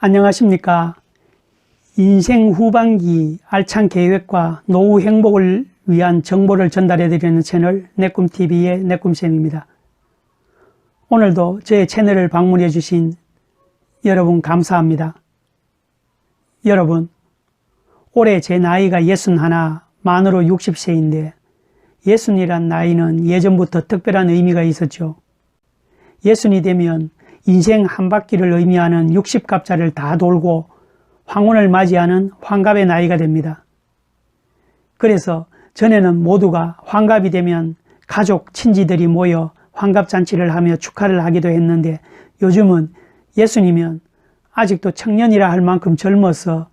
안녕하십니까. 인생 후반기 알찬 계획과 노후 행복을 위한 정보를 전달해 드리는 채널 내꿈TV의 내꿈쌤입니다. 오늘도 제 채널을 방문해 주신 여러분 감사합니다. 여러분, 올해 제 나이가 61, 만으로 60세인데 60이란 나이는 예전부터 특별한 의미가 있었죠. 60이 되면 인생 한 바퀴를 의미하는 60갑자를 다 돌고 황혼을 맞이하는 환갑의 나이가 됩니다. 그래서 전에는 모두가 환갑이 되면 가족, 친지들이 모여 환갑잔치를 하며 축하를 하기도 했는데 요즘은 60이면 아직도 청년이라 할 만큼 젊어서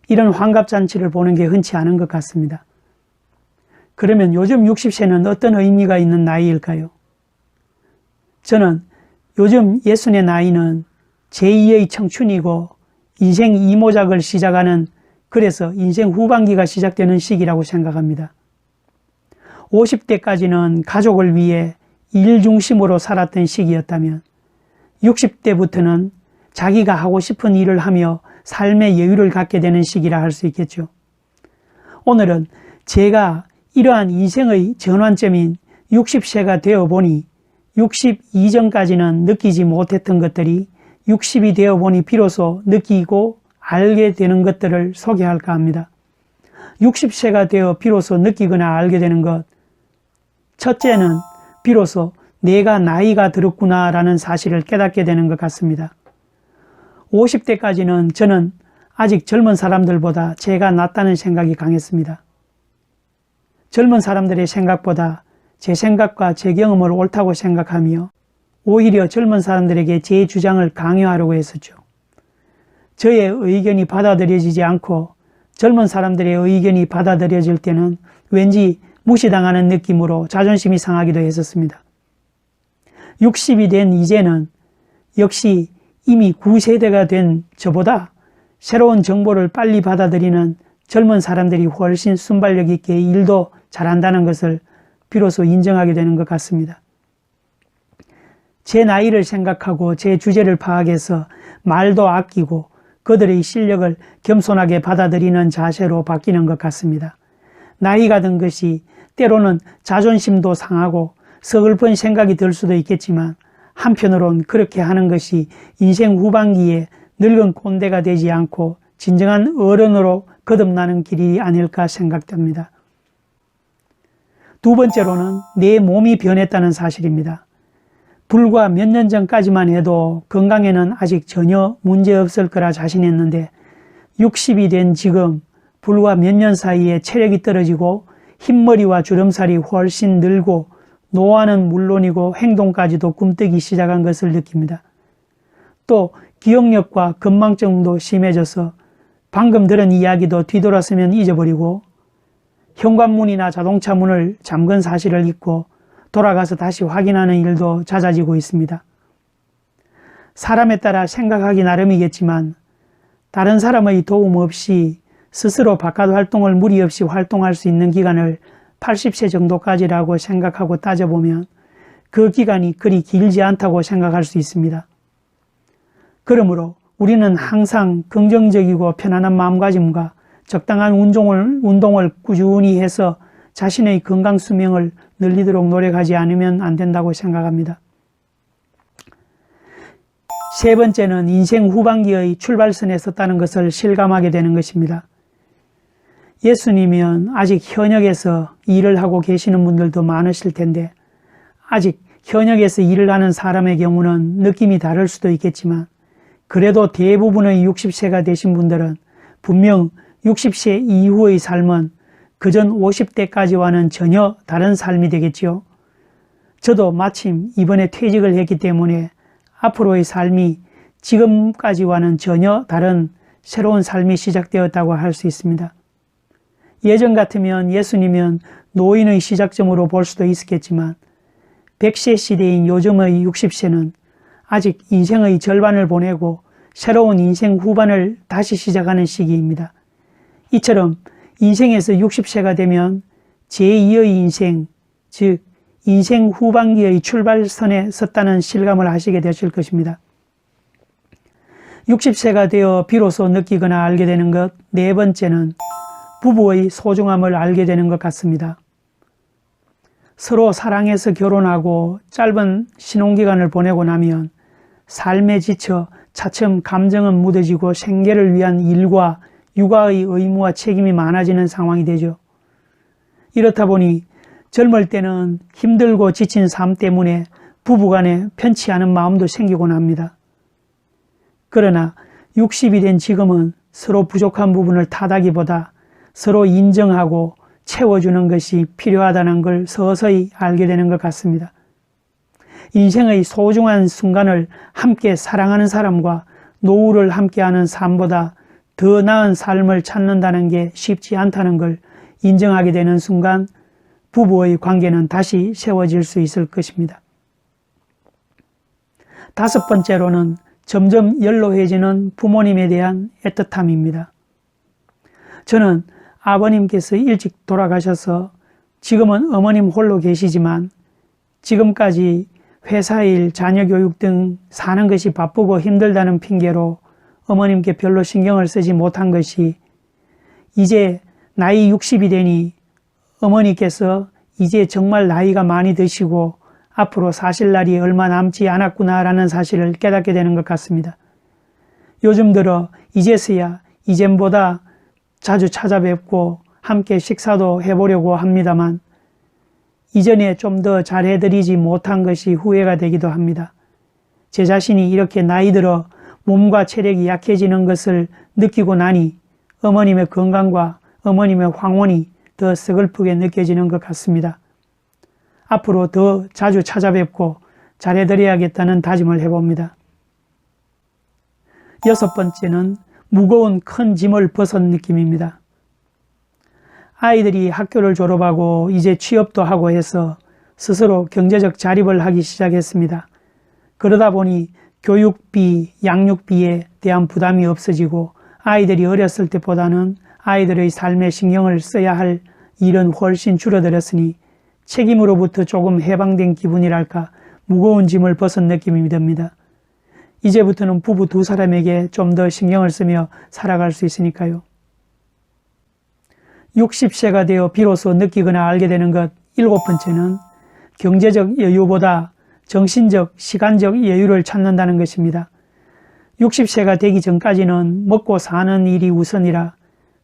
이런 환갑잔치를 보는 게 흔치 않은 것 같습니다. 그러면 요즘 60세는 어떤 의미가 있는 나이일까요? 저는 요즘 60의 나이는 제2의 청춘이고 인생 2모작을 시작하는, 그래서 인생 후반기가 시작되는 시기라고 생각합니다. 50대까지는 가족을 위해 일 중심으로 살았던 시기였다면 60대부터는 자기가 하고 싶은 일을 하며 삶의 여유를 갖게 되는 시기라 할 수 있겠죠. 오늘은 제가 이러한 인생의 전환점인 60세가 되어보니 60 이전까지는 느끼지 못했던 것들이 60이 되어보니 비로소 느끼고 알게 되는 것들을 소개할까 합니다. 60세가 되어 비로소 느끼거나 알게 되는 것. 첫째는 비로소 내가 나이가 들었구나 라는 사실을 깨닫게 되는 것 같습니다. 50대까지는 저는 아직 젊은 사람들보다 제가 낫다는 생각이 강했습니다. 젊은 사람들의 생각보다 제 생각과 제 경험을 옳다고 생각하며 오히려 젊은 사람들에게 제 주장을 강요하려고 했었죠. 저의 의견이 받아들여지지 않고 젊은 사람들의 의견이 받아들여질 때는 왠지 무시당하는 느낌으로 자존심이 상하기도 했었습니다. 60이 된 이제는 역시 이미 9세대가 된 저보다 새로운 정보를 빨리 받아들이는 젊은 사람들이 훨씬 순발력 있게 일도 잘한다는 것을 비로소 인정하게 되는 것 같습니다. 제 나이를 생각하고 제 주제를 파악해서 말도 아끼고 그들의 실력을 겸손하게 받아들이는 자세로 바뀌는 것 같습니다. 나이가 든 것이 때로는 자존심도 상하고 서글픈 생각이 들 수도 있겠지만 한편으론 그렇게 하는 것이 인생 후반기에 늙은 꼰대가 되지 않고 진정한 어른으로 거듭나는 길이 아닐까 생각됩니다. 두 번째로는 내 몸이 변했다는 사실입니다. 불과 몇 년 전까지만 해도 건강에는 아직 전혀 문제없을 거라 자신했는데 60이 된 지금 불과 몇 년 사이에 체력이 떨어지고 흰머리와 주름살이 훨씬 늘고 노화는 물론이고 행동까지도 꿈뜨기 시작한 것을 느낍니다. 또 기억력과 건망증도 심해져서 방금 들은 이야기도 뒤돌아서면 잊어버리고 현관문이나 자동차 문을 잠근 사실을 잊고 돌아가서 다시 확인하는 일도 잦아지고 있습니다. 사람에 따라 생각하기 나름이겠지만 다른 사람의 도움 없이 스스로 바깥 활동을 무리 없이 활동할 수 있는 기간을 80세 정도까지라고 생각하고 따져보면 그 기간이 그리 길지 않다고 생각할 수 있습니다. 그러므로 우리는 항상 긍정적이고 편안한 마음가짐과 적당한 운동을 꾸준히 해서 자신의 건강 수명을 늘리도록 노력하지 않으면 안 된다고 생각합니다. 세 번째는 인생 후반기의 출발선에 섰다는 것을 실감하게 되는 것입니다. 60이면 아직 현역에서 일을 하고 계시는 분들도 많으실 텐데 아직 현역에서 일을 하는 사람의 경우는 느낌이 다를 수도 있겠지만 그래도 대부분의 60세가 되신 분들은 분명 60세 이후의 삶은 그전 50대까지와는 전혀 다른 삶이 되겠지요. 저도 마침 이번에 퇴직을 했기 때문에 앞으로의 삶이 지금까지와는 전혀 다른 새로운 삶이 시작되었다고 할 수 있습니다. 예전 같으면 60이면 노인의 시작점으로 볼 수도 있었겠지만 100세 시대인 요즘의 60세는 아직 인생의 절반을 보내고 새로운 인생 후반을 다시 시작하는 시기입니다. 이처럼 인생에서 60세가 되면 제2의 인생, 즉 인생 후반기의 출발선에 섰다는 실감을 하시게 되실 것입니다. 60세가 되어 비로소 느끼거나 알게 되는 것, 네 번째는 부부의 소중함을 알게 되는 것 같습니다. 서로 사랑해서 결혼하고 짧은 신혼기간을 보내고 나면 삶에 지쳐 차츰 감정은 무뎌지고 생계를 위한 일과 육아의 의무와 책임이 많아지는 상황이 되죠. 이렇다 보니 젊을 때는 힘들고 지친 삶 때문에 부부간에 편치 않은 마음도 생기곤 합니다. 그러나 60이 된 지금은 서로 부족한 부분을 탓하기보다 서로 인정하고 채워주는 것이 필요하다는 걸 서서히 알게 되는 것 같습니다. 인생의 소중한 순간을 함께 사랑하는 사람과 노후를 함께하는 삶보다 더 나은 삶을 찾는다는 게 쉽지 않다는 걸 인정하게 되는 순간 부부의 관계는 다시 세워질 수 있을 것입니다. 다섯 번째로는 점점 연로해지는 부모님에 대한 애틋함입니다. 저는 아버님께서 일찍 돌아가셔서 지금은 어머님 홀로 계시지만 지금까지 회사 일, 자녀 교육 등 사는 것이 바쁘고 힘들다는 핑계로 어머님께 별로 신경을 쓰지 못한 것이 이제 나이 60이 되니 어머니께서 이제 정말 나이가 많이 드시고 앞으로 사실 날이 얼마 남지 않았구나라는 사실을 깨닫게 되는 것 같습니다. 요즘 들어 이제서야 이전보다 자주 찾아뵙고 함께 식사도 해보려고 합니다만 이전에 좀 더 잘해드리지 못한 것이 후회가 되기도 합니다. 제 자신이 이렇게 나이 들어 몸과 체력이 약해지는 것을 느끼고 나니 어머님의 건강과 어머님의 황혼이 더 서글프게 느껴지는 것 같습니다. 앞으로 더 자주 찾아뵙고 잘해드려야겠다는 다짐을 해봅니다. 여섯 번째는 무거운 큰 짐을 벗은 느낌입니다. 아이들이 학교를 졸업하고 이제 취업도 하고 해서 스스로 경제적 자립을 하기 시작했습니다. 그러다 보니 교육비, 양육비에 대한 부담이 없어지고 아이들이 어렸을 때보다는 아이들의 삶에 신경을 써야 할 일은 훨씬 줄어들었으니 책임으로부터 조금 해방된 기분이랄까 무거운 짐을 벗은 느낌이 듭니다. 이제부터는 부부 두 사람에게 좀 더 신경을 쓰며 살아갈 수 있으니까요. 60세가 되어 비로소 느끼거나 알게 되는 것 일곱 번째는 경제적 여유보다 정신적, 시간적 여유를 찾는다는 것입니다. 60세가 되기 전까지는 먹고 사는 일이 우선이라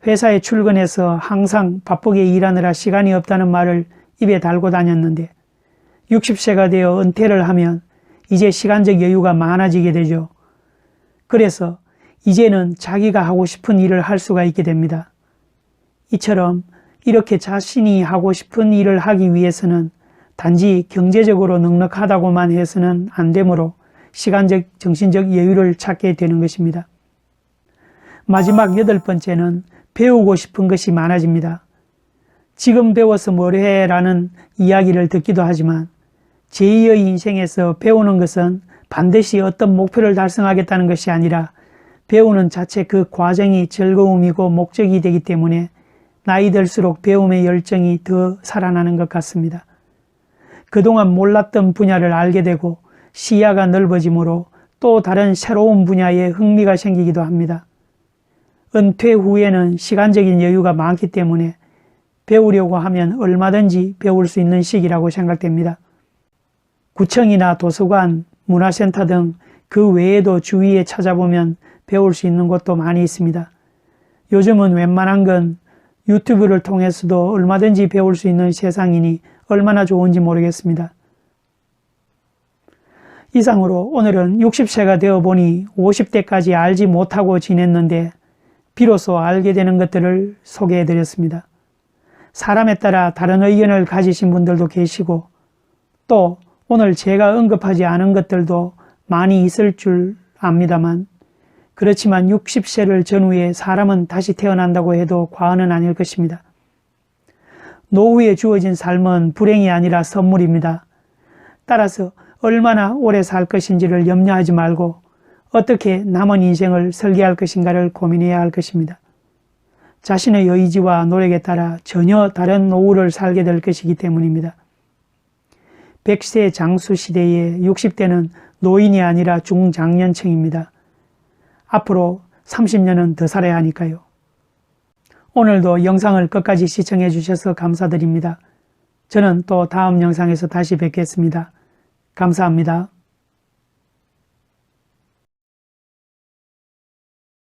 회사에 출근해서 항상 바쁘게 일하느라 시간이 없다는 말을 입에 달고 다녔는데 60세가 되어 은퇴를 하면 이제 시간적 여유가 많아지게 되죠. 그래서 이제는 자기가 하고 싶은 일을 할 수가 있게 됩니다. 이처럼 이렇게 자신이 하고 싶은 일을 하기 위해서는 단지 경제적으로 넉넉하다고만 해서는 안 되므로 시간적, 정신적 여유를 찾게 되는 것입니다. 마지막 여덟 번째는 배우고 싶은 것이 많아집니다. 지금 배워서 뭘 해? 라는 이야기를 듣기도 하지만 제2의 인생에서 배우는 것은 반드시 어떤 목표를 달성하겠다는 것이 아니라 배우는 자체 그 과정이 즐거움이고 목적이 되기 때문에 나이 들수록 배움의 열정이 더 살아나는 것 같습니다. 그동안 몰랐던 분야를 알게 되고 시야가 넓어지므로 또 다른 새로운 분야에 흥미가 생기기도 합니다. 은퇴 후에는 시간적인 여유가 많기 때문에 배우려고 하면 얼마든지 배울 수 있는 시기라고 생각됩니다. 구청이나 도서관, 문화센터 등 그 외에도 주위에 찾아보면 배울 수 있는 곳도 많이 있습니다. 요즘은 웬만한 건 유튜브를 통해서도 얼마든지 배울 수 있는 세상이니 얼마나 좋은지 모르겠습니다. 이상으로 오늘은 60세가 되어 보니 50대까지 알지 못하고 지냈는데 비로소 알게 되는 것들을 소개해 드렸습니다. 사람에 따라 다른 의견을 가지신 분들도 계시고 또 오늘 제가 언급하지 않은 것들도 많이 있을 줄 압니다만 그렇지만 60세를 전후에 사람은 다시 태어난다고 해도 과언은 아닐 것입니다. 노후에 주어진 삶은 불행이 아니라 선물입니다. 따라서 얼마나 오래 살 것인지를 염려하지 말고 어떻게 남은 인생을 설계할 것인가를 고민해야 할 것입니다. 자신의 의지와 노력에 따라 전혀 다른 노후를 살게 될 것이기 때문입니다. 100세 장수 시대에 60대는 노인이 아니라 중장년층입니다. 앞으로 30년은 더 살아야 하니까요. 오늘도 영상을 끝까지 시청해 주셔서 감사드립니다. 저는 또 다음 영상에서 다시 뵙겠습니다. 감사합니다.